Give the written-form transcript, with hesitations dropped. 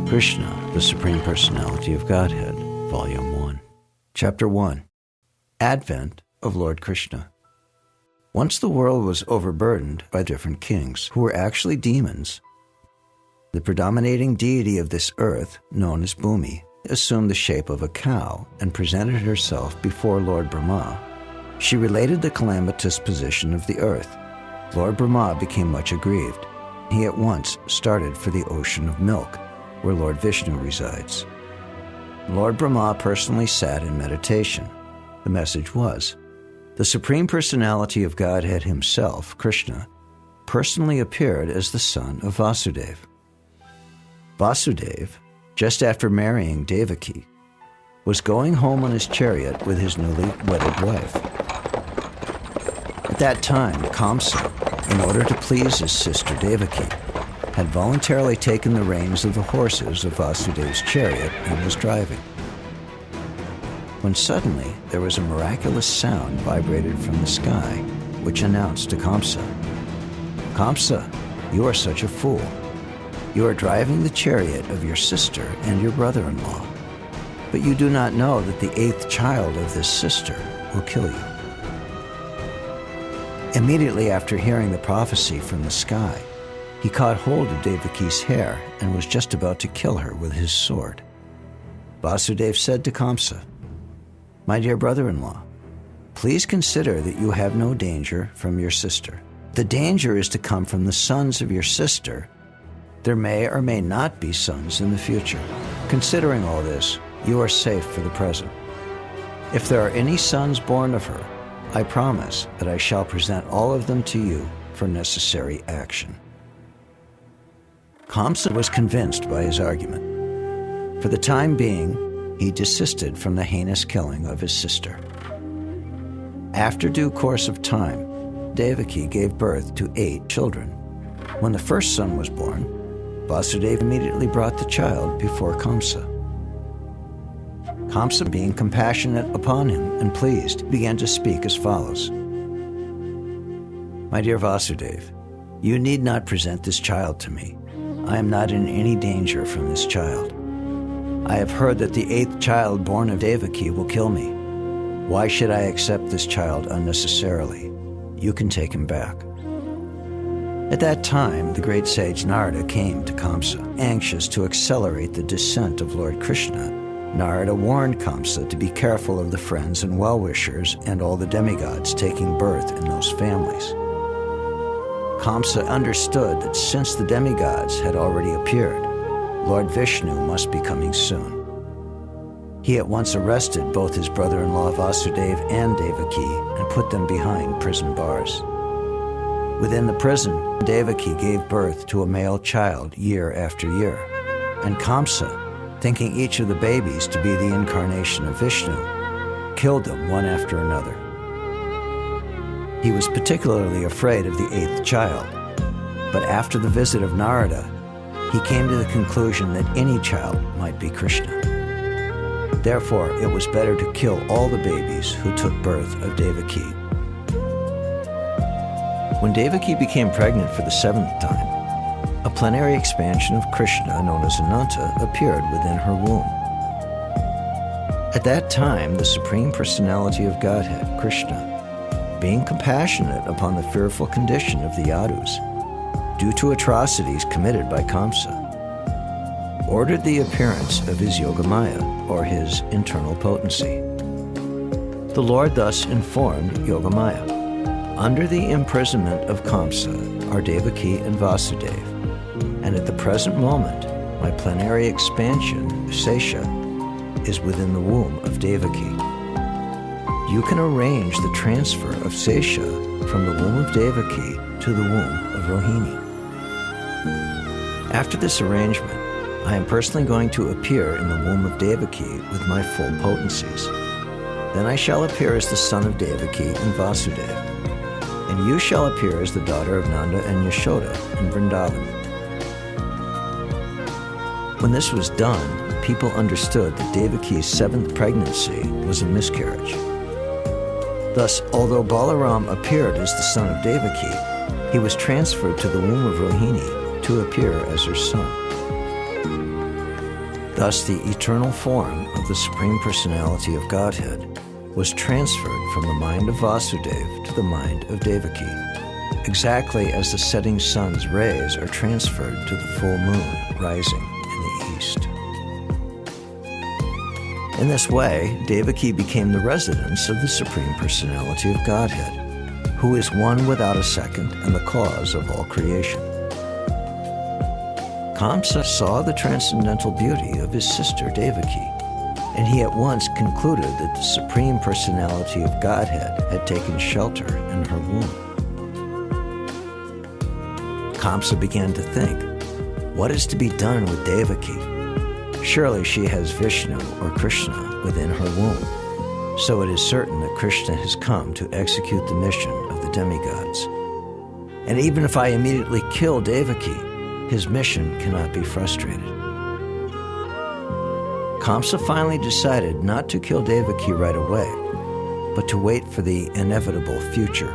Krishna, the Supreme Personality of Godhead, Volume 1. Chapter 1. Advent of Lord Krishna. Once the world was overburdened by different kings, who were actually demons. The predominating deity of this earth, known as Bhumi, assumed the shape of a cow and presented herself before Lord Brahma. She related the calamitous position of the earth. Lord Brahma became much aggrieved. He at once started for the ocean of milk, where Lord Vishnu resides. Lord Brahma personally sat in meditation. The message was, the Supreme Personality of Godhead himself, Krishna, personally appeared as the son of Vasudeva. Vasudeva, just after marrying Devaki, was going home on his chariot with his newly wedded wife. At that time, Kamsa, in order to please his sister Devaki, had voluntarily taken the reins of the horses of Vasudeva's chariot and was driving. When suddenly there was a miraculous sound vibrated from the sky, which announced to Kamsa, "Kamsa, you are such a fool. You are driving the chariot of your sister and your brother-in-law, but you do not know that the 8th child of this sister will kill you." Immediately after hearing the prophecy from the sky, he caught hold of Devaki's hair and was just about to kill her with his sword. Vasudeva said to Kamsa, "My dear brother-in-law, please consider that you have no danger from your sister. The danger is to come from the sons of your sister. There may or may not be sons in the future. Considering all this, you are safe for the present. If there are any sons born of her, I promise that I shall present all of them to you for necessary action." Kamsa was convinced by his argument. For the time being, he desisted from the heinous killing of his sister. After due course of time, Devaki gave birth to 8 children. When the first son was born, Vasudeva immediately brought the child before Kamsa. Kamsa, being compassionate upon him and pleased, began to speak as follows. "My dear Vasudeva, you need not present this child to me. I am not in any danger from this child. I have heard that the 8th child born of Devaki will kill me. Why should I accept this child unnecessarily? You can take him back." At that time, the great sage Narada came to Kamsa, anxious to accelerate the descent of Lord Krishna. Narada warned Kamsa to be careful of the friends and well-wishers and all the demigods taking birth in those families. Kamsa understood that since the demigods had already appeared, Lord Vishnu must be coming soon. He at once arrested both his brother-in-law Vasudeva and Devaki and put them behind prison bars. Within the prison, Devaki gave birth to a male child year after year, and Kamsa, thinking each of the babies to be the incarnation of Vishnu, killed them one after another. He was particularly afraid of the 8th child, but after the visit of Narada, he came to the conclusion that any child might be Krishna. Therefore, it was better to kill all the babies who took birth of Devaki. When Devaki became pregnant for the 7th time, a plenary expansion of Krishna known as Ananta appeared within her womb. At that time, the Supreme Personality of Godhead, Krishna, being compassionate upon the fearful condition of the Yadus, due to atrocities committed by Kamsa, ordered the appearance of his Yogamaya, or his internal potency. The Lord thus informed Yogamaya, "Under the imprisonment of Kamsa are Devaki and Vasudeva, and at the present moment, my plenary expansion, Sesha, is within the womb of Devaki. You can arrange the transfer of Sesha from the womb of Devaki to the womb of Rohini. After this arrangement, I am personally going to appear in the womb of Devaki with my full potencies. Then I shall appear as the son of Devaki and Vasudeva, and you shall appear as the daughter of Nanda and Yashoda in Vrindavan." When this was done, people understood that Devaki's 7th pregnancy was a miscarriage. Thus, although Balaram appeared as the son of Devaki, he was transferred to the womb of Rohini to appear as her son. Thus, the eternal form of the Supreme Personality of Godhead was transferred from the mind of Vasudeva to the mind of Devaki, exactly as the setting sun's rays are transferred to the full moon rising in the east. In this way, Devaki became the residence of the Supreme Personality of Godhead, who is one without a second and the cause of all creation. Kamsa saw the transcendental beauty of his sister Devaki, and he at once concluded that the Supreme Personality of Godhead had taken shelter in her womb. Kamsa began to think, what is to be done with Devaki? Surely she has Vishnu or Krishna within her womb, so it is certain that Krishna has come to execute the mission of the demigods. And even if I immediately kill Devaki, his mission cannot be frustrated. Kamsa finally decided not to kill Devaki right away, but to wait for the inevitable future